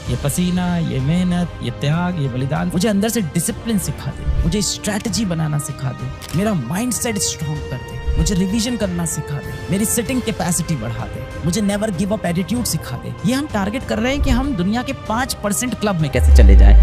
ये पसीना, ये मेहनत, ये त्याग, ये बलिदान मुझे अंदर से डिसिप्लिन सिखा दे, मुझे स्ट्रैटेजी बनाना सिखा दे, मेरा माइंडसेट स्ट्रॉन्ग कर दे, मुझे रिवीजन करना सिखा दे, मेरी सिटिंग कैपेसिटी बढ़ा दे, मुझे नेवर गिव अप एटीट्यूड सिखा दे। ये हम टारगेट कर रहे हैं कि हम दुनिया के 5% क्लब में कैसे चले जाएं।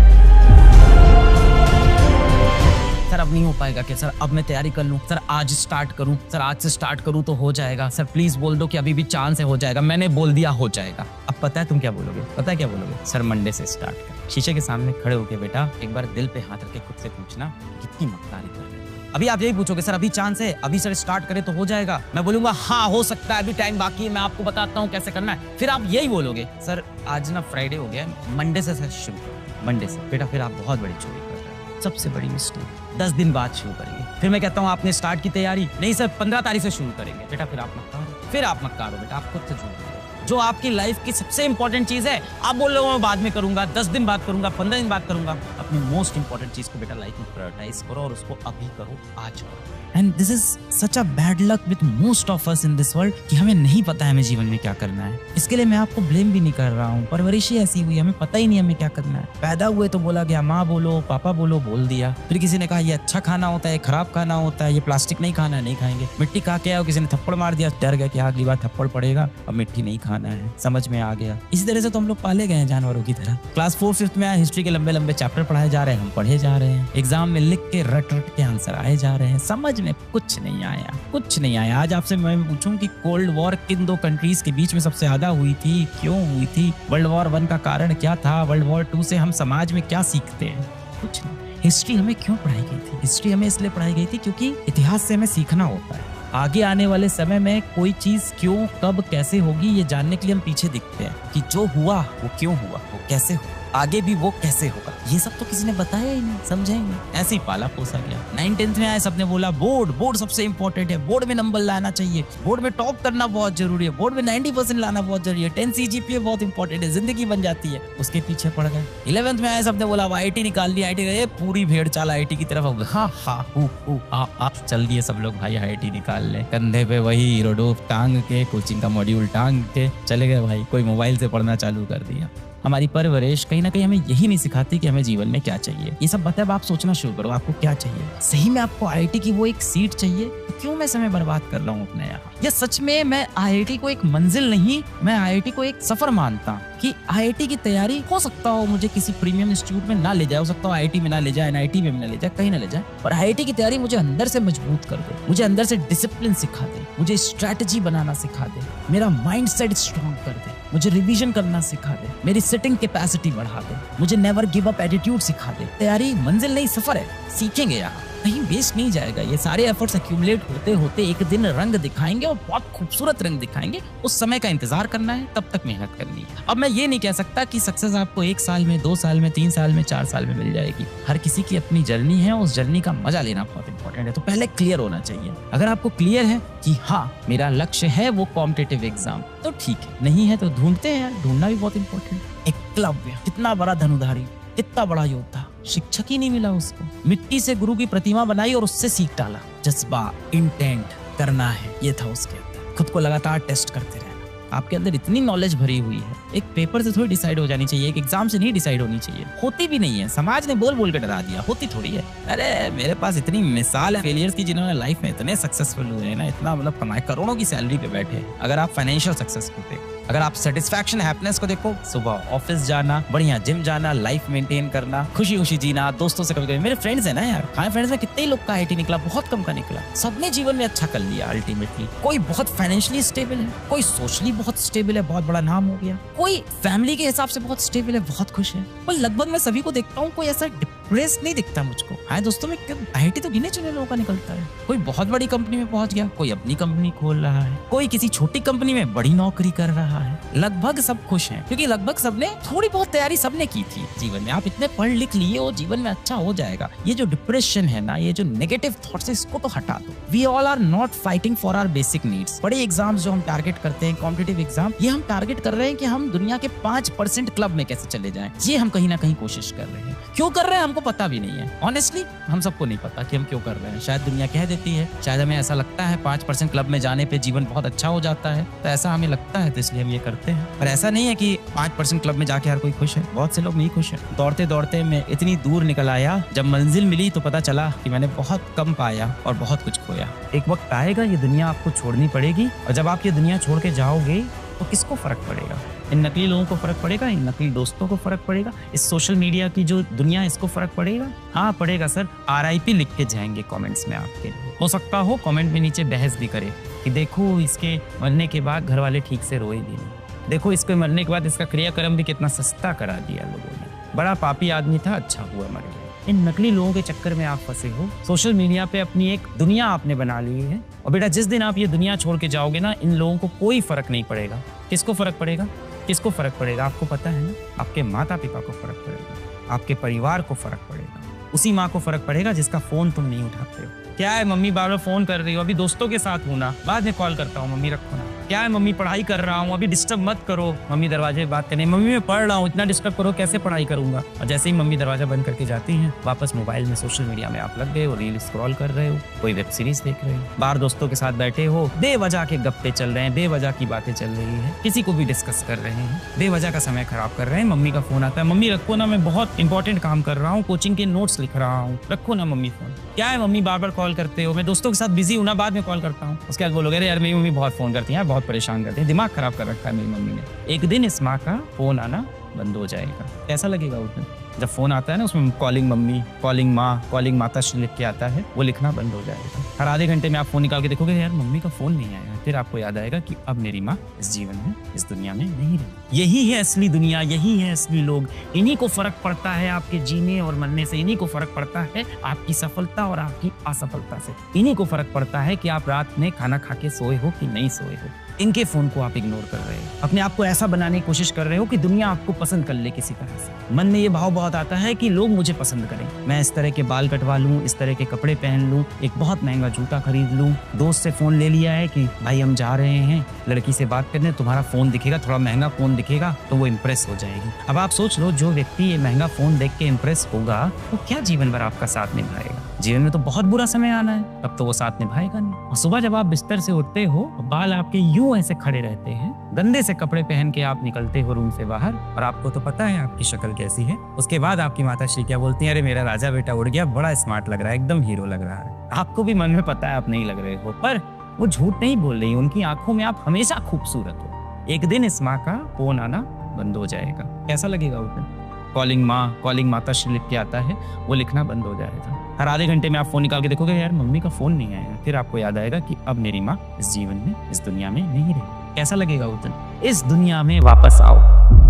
सर अब नहीं हो पाएगा क्या सर, अब मैं तैयारी कर लूं सर, आज स्टार्ट करूं सर, आज से स्टार्ट करूं तो हो जाएगा सर, प्लीज बोल दो कि अभी भी चांस है हो जाएगा। मैंने बोल दिया हो जाएगा। अब पता है तुम क्या बोलोगे, पता है क्या बोलोगे? सर मंडे से स्टार्ट कर। शीशे के सामने खड़े होके बेटा एक बार दिल पे हाथ रख के खुद से पूछना कितनी मक्कारी कर रहे हो। अभी आप यही पूछोगे सर अभी चांस है, अभी सर स्टार्ट करे तो हो जाएगा। मैं बोलूंगा हाँ हो सकता है, अभी टाइम बाकी है, मैं आपको बताता हूँ कैसे करना है। फिर आप यही बोलोगे सर आज ना फ्राइडे हो गया, मंडे से सर शुरू करो, मंडे से। बेटा फिर आप बहुत बड़ी चोरी कर रहे हो, सबसे बड़ी मिस्टेक। 10 दिन बाद शुरू करेंगे। फिर मैं कहता हूँ आपने स्टार्ट की तैयारी, नहीं सर 15 तारीख से शुरू करेंगे। बेटा फिर आप मत करो, फिर आप मत करो बेटा, आप खुद से शुरू करो। जो आपकी लाइफ की सबसे इंपॉर्टेंट चीज है आप बोल रहे हो मैं बाद में करूंगा, 10 दिन बाद करूंगा, 15 दिन बाद करूंगा। अपनी मोस्ट इंपॉर्टेंट चीज को बेटा लाइफ में प्रायोरिटाइज करो और उसको अभी करो, आज करो। And this is such a bad luck with most of us in this world कि हमें नहीं पता है हमें जीवन में क्या करना है। इसके लिए मैं आपको ब्लेम भी नहीं कर रहा हूँ, परवरिश ही ऐसी हुई, हमें पता ही नहीं हमें क्या करना है। पैदा हुए तो बोला गया माँ बोलो पापा बोलो, बोल दिया। फिर किसी ने कहा ये अच्छा खाना होता है, खराब खाना होता है, ये प्लास्टिक नहीं खाना है, नहीं खाएंगे। मिट्टी खा के आया, किसी ने थप्पड़ मार दिया, डर गया कि अगली बार थप्पड़ पड़ेगा, अब मिट्टी नहीं खाना है, समझ में आ गया। इसी तरह से तो हम लोग पाले गए हैं जानवरों की तरह। क्लास 4 5th में हिस्ट्री के लंबे लंबे चैप्टर पढ़ाए जा रहे हैं, हम पढ़े जा रहे हैं, एग्जाम में लिख के रट रट के आंसर आए जा रहे हैं, समझ में कुछ नहीं आया, कुछ नहीं आया। आज आपसे मैं पूछूं कि कोल्ड वॉर किन 2 कंट्रीज के बीच में सबसे ज्यादा हुई थी, क्यों हुई थी, वर्ल्ड वॉर 1 का कारण क्या था, वर्ल्ड वॉर 2 से हम समाज में क्या सीखते हैं, कुछ नहीं। हिस्ट्री हमें क्यों पढ़ाई गई थी? हिस्ट्री हमें इसलिए पढ़ाई गई थी क्योंकि इतिहास से हमें सीखना होता है। आगे आने वाले समय में कोई चीज क्यों कब कैसे होगी ये जानने के लिए हम पीछे दिखते हैं कि जो हुआ वो क्यों हुआ, वो कैसे हुआ, आगे भी वो कैसे होगा। ये सब तो किसी ने बताया ही नहीं, समझेंगे ऐसे ही पाला पोसा गया। 9th 10th में आए सबने बोला बोर्ड सबसे इंपॉर्टेंट है, बोर्ड में नंबर लाना चाहिए, बोर्ड में टॉप करना बहुत जरूरी है, बोर्ड में 90% लाना बहुत जरूरी है, 10 CGPA बहुत इंपॉर्टेंट है, जिंदगी बन जाती है। उसके पीछे पड़ गए। 11th में आए सबने बोला IIT निकाल लिया, IIT पूरी भेड़ चाल IIT की तरफ। हाँ चल दिए सब लोग भाई IIT निकाल ले, कंधे पे वही रोडोप टांग के, कोचिंग का मॉड्यूल टांग के चले गए भाई। कोई मोबाइल से पढ़ना चालू कर दिया। हमारी परवरिश कहीं ना कहीं हमें यही नहीं सिखाती कि हमें जीवन में क्या चाहिए। ये सब बताए आप सोचना शुरू करो आपको क्या चाहिए। सही में आपको IIT की वो एक सीट चाहिए तो क्यों मैं समय बर्बाद कर रहा हूँ अपने यहाँ? या सच में मैं IIT को एक मंजिल नहीं, मैं IIT को एक सफर मानता हूँ कि IIT की तैयारी हो सकता हो मुझे किसी प्रीमियम इंस्टीट्यूट में ना ले जाए, हो सकता हो IIT में ना ले जाए, NIT में ना ले जाए, कहीं ना ले जाए, पर IIT की तैयारी मुझे अंदर से मजबूत कर दे, मुझे अंदर से डिसिप्लिन सिखा दे, मुझे स्ट्रैटेजी बनाना सिखा दे, मेरा माइंडसेट स्ट्रॉन्ग कर दे, मुझे रिवीजन करना सिखा दे, मेरी सिटिंग कैपेसिटी बढ़ा दे, मुझे नेवर गिव अप एटीट्यूड सिखा दे। तैयारी मंजिल नहीं सफर है, सीखेंगे यहाँ, कहीं वेस्ट नहीं जाएगा। ये सारे एफर्ट्स एक्यूमुलेट होते होते एक दिन रंग दिखाएंगे और बहुत खूबसूरत रंग दिखाएंगे। उस समय का इंतजार करना है, तब तक मेहनत करनी है। अब मैं ये नहीं कह सकता कि सक्सेस आपको 1 साल में, 2 साल में, 3 साल में, 4 साल में मिल जाएगी। हर किसी की अपनी जर्नी है, उस जर्नी का मजा लेना बहुत इंपॉर्टेंट है। तो पहले क्लियर होना चाहिए। अगर आपको क्लियर है कि हाँ मेरा लक्ष्य है वो कॉम्पिटिटिव एग्जाम, तो ठीक है, नहीं है तो ढूंढते हैं यार, ढूंढना भी बहुत इंपॉर्टेंट। एकलव्य कितना बड़ा धनुधारी, कितना बड़ा योद्धा, शिक्षक ही नहीं मिला उसको, मिट्टी से गुरु की प्रतिमा बनाई और उससे सीख डाला। जज्बा, इंटेंट करना है, ये था उसके अंदर। खुद को लगातार टेस्ट करते रहना। आपके अंदर इतनी नॉलेज भरी हुई है, एक पेपर से थोड़ी डिसाइड हो जानी चाहिए, एक एग्जाम से नहीं डिसाइड होनी चाहिए। होती भी नहीं है, समाज ने बोल बोल के डरा दिया, होती थोड़ी है। अरे मेरे पास इतनी मिसाल है फेलियर्स की जिन्होंने लाइफ में इतने सक्सेसफुल हुए हैं ना, इतना मतलब कमाए, करोड़ों की सैलरी पे बैठे। अगर आप फाइनेंशियल सक्सेस को देखो, अगर आप सेटिस्फैक्शन हैप्पीनेस को देखो, सुबह ऑफिस जाना, बढ़िया जिम जाना, लाइफ मेंटेन करना, खुशी खुशी जीना, दोस्तों से कभी-कभी, मेरे फ्रेंड्स है ना यार, हमारे फ्रेंड्स में कितने लोग का IIT निकला, बहुत कम का निकला। सबने जीवन में अच्छा कर लिया अल्टीमेटली। कोई बहुत फाइनेंशियली स्टेबल है, कोई सोशली बहुत स्टेबल है, बहुत बड़ा नाम हो गया, कोई फैमिली के हिसाब से बहुत स्टेबल है, बहुत खुश है। पर लगभग मैं सभी को देखता हूँ, कोई ऐसा डिप्रेस नहीं दिखता मुझको। हाँ दोस्तों में IIT तो गिने चुने लोगों का निकलता है। कोई बहुत बड़ी कंपनी में पहुंच गया, कोई अपनी कंपनी खोल रहा है, कोई किसी छोटी कंपनी में बड़ी नौकरी कर रहा है। लगभग सब खुश हैं क्योंकि लगभग सबने थोड़ी बहुत तैयारी सबने की थी जीवन में। आप इतने पढ़ लिख लिए हो, जीवन में अच्छा हो जाएगा। ये जो डिप्रेशन है ना, ये जो नेगेटिव थॉट्स है, इसको तो हटा दो। We all are not fighting for our basic needs. बड़े एग्जाम्स जो हम टारगेट करते हैं, कॉम्पिटिटिव एग्जाम, ये हम टारगेट कर रहे हैं कि हम दुनिया के 5% क्लब में कैसे चले जाएं। ये हम कहीं ना कहीं कोशिश कर रहे हैं। क्यों कर रहे हैं हमको पता भी नहीं है। ऑनेस्टली हम सबको नहीं पता कि हम क्यों कर रहे हैं। शायद दुनिया कह देती है, शायद हमें ऐसा लगता है 5% क्लब में जाने पे जीवन बहुत अच्छा हो जाता है, तो ऐसा हमें लगता है तो इसलिए हम ये करते हैं। पर ऐसा नहीं है कि 5% क्लब में जाके हर कोई खुश है। बहुत से लोग नहीं खुश है। दौड़ते दौड़ते मैं इतनी दूर निकल आया, जब मंजिल मिली तो पता चला कि मैंने बहुत कम पाया और बहुत कुछ खोया। एक वक्त आएगा ये दुनिया आपको छोड़नी पड़ेगी, और जब आप ये दुनिया छोड़ के जाओगे तो किसको फर्क पड़ेगा? इन नकली लोगों को फर्क पड़ेगा, इन नकली दोस्तों को फर्क पड़ेगा, इस सोशल मीडिया की जो दुनिया इसको फर्क पड़ेगा? हाँ पड़ेगा सर। RIP लिख के जाएंगे कमेंट्स में आपके। हो सकता हो कमेंट में नीचे बहस भी करे कि देखो इसके मरने के बाद घर वाले ठीक से रोए भी नहीं, देखो इसके मरने के बाद इसका क्रियाक्रम भी कितना सस्ता करा दिया लोगों ने, बड़ा पापी आदमी था, अच्छा हुआ मर गया। इन नकली लोगों के चक्कर में आप फंसे हो। सोशल मीडिया पे अपनी एक दुनिया आपने बना ली है, और बेटा जिस दिन आप ये दुनिया छोड़ के जाओगे ना, इन लोगों को कोई फर्क नहीं पड़ेगा। किसको फर्क पड़ेगा? किसको फर्क पड़ेगा? आपको पता है ना, आपके माता पिता को फर्क पड़ेगा, आपके परिवार को फर्क पड़ेगा, उसी माँ को फर्क पड़ेगा जिसका फोन तुम नहीं उठाते हो। क्या है मम्मी बार बार फोन कर रही हो, अभी दोस्तों के साथ हूँ ना, बाद में कॉल करता हूँ, मम्मी रखो ना। क्या है मम्मी पढ़ाई कर रहा हूँ, अभी डिस्टर्ब मत करो, मम्मी दरवाजे बात करने, मम्मी मैं पढ़ रहा हूँ, इतना डिस्टर्ब करो कैसे पढ़ाई करूंगा। और जैसे ही मम्मी दरवाजा बंद करके जाती हैं, वापस मोबाइल में सोशल मीडिया में आप लग गए हो, रील स्क्रॉल कर रहे हो, कोई वेब सीरीज देख रहे हो, बाहर दोस्तों के साथ बैठे हो, बेवजह के गप्पे चल रहे हैं, बेवजह की बातें चल रही है, किसी को भी डिस्कस कर रहे हैं, बेवजह का समय खराब कर रहे हैं। मम्मी का फोन आता है, मम्मी रखो ना, मैं बहुत इंपॉर्टेंट काम कर रहा हूँ, कोचिंग के नोट्स लिख रहा हूँ, रखो ना मम्मी फोन। क्या है मम्मी बार बार कॉल करते हो, मैं दोस्तों के साथ बिजी हूं ना, बाद में कॉल करता हूँ। उसके बाद बोलोगे अरे यार मेरी मम्मी बहुत फोन करती है, बहुत परेशान करती है, दिमाग खराब कर रखा है मेरी मम्मी ने। एक दिन इस माँ का फोन आना बंद हो जाएगा। कैसा लगेगा उस दिन जब फोन आता है ना, उसमें कॉलिंग मम्मी, कॉलिंग माँ, कॉलिंग माताश्री लिख के आता है, वो लिखना बंद हो जाएगा। हर आधे घंटे में आप फोन निकाल के देखोगे यार मम्मी का फोन नहीं आया, फिर आपको याद आएगा कि अब मेरी माँ इस जीवन में, इस दुनिया में नहीं रही। यही है असली दुनिया, यही है असली लोग। इन्हीं को फर्क पड़ता है आपके जीने और मरने से, इन्हीं को फर्क पड़ता है आपकी सफलता और आपकी असफलता से, इन्हीं को फर्क पड़ता है कि आप रात में खाना खा के सोए हो कि नहीं सोए हो। इनके फोन को आप इग्नोर कर रहे हो, अपने आप को ऐसा बनाने की कोशिश कर रहे हो कि दुनिया आपको पसंद कर ले किसी तरह से। मन में ये भाव बहुत आता है कि लोग मुझे पसंद करें, मैं इस तरह के बाल कटवा लूं, इस तरह के कपड़े पहन लूं, एक बहुत महंगा जूता खरीद लूं, दोस्त से फोन ले लिया है कि भाई हम जा रहे हैं लड़की से बात करने, तुम्हारा फोन दिखेगा, थोड़ा महंगा फोन दिखेगा तो वो इम्प्रेस हो जाएगी। अब आप सोच लो, जो व्यक्ति ये महंगा फोन देख के इम्प्रेस होगा वो क्या जीवन भर आपका साथ निभाएगा? जीवन में तो बहुत बुरा समय आना है, तब तो वो साथ निभाएगा नहीं। और सुबह जब आप बिस्तर से उठते हो, बाल आपके यूं ऐसे खड़े रहते हैं, गंदे से कपड़े पहन के आप निकलते हो रूम से बाहर, और आपको तो पता है आपकी शक्ल कैसी है। उसके बाद आपकी माताश्री क्या बोलती है, अरे मेरा राजा बेटा उड़ गया, बड़ा स्मार्ट लग रहा है, एकदम हीरो लग रहा है। आपको भी मन में पता है आप नहीं लग रहे हो, पर वो झूठ नहीं बोल रही, उनकी आंखों में आप हमेशा खूबसूरत हो। एक दिन इस माँ का फोन आना बंद हो जाएगा। कैसा लगेगा उस दिन? कॉलिंग माँ, कॉलिंग माताश्री लिख के आता है, वो लिखना बंद हो जाएगा। हर आधे घंटे में आप फोन निकाल के देखोगे यार मम्मी का फोन नहीं आया, फिर आपको याद आएगा कि अब मेरी माँ इस जीवन में, इस दुनिया में नहीं रही। कैसा लगेगा उस दिन? इस दुनिया में वापस आओ।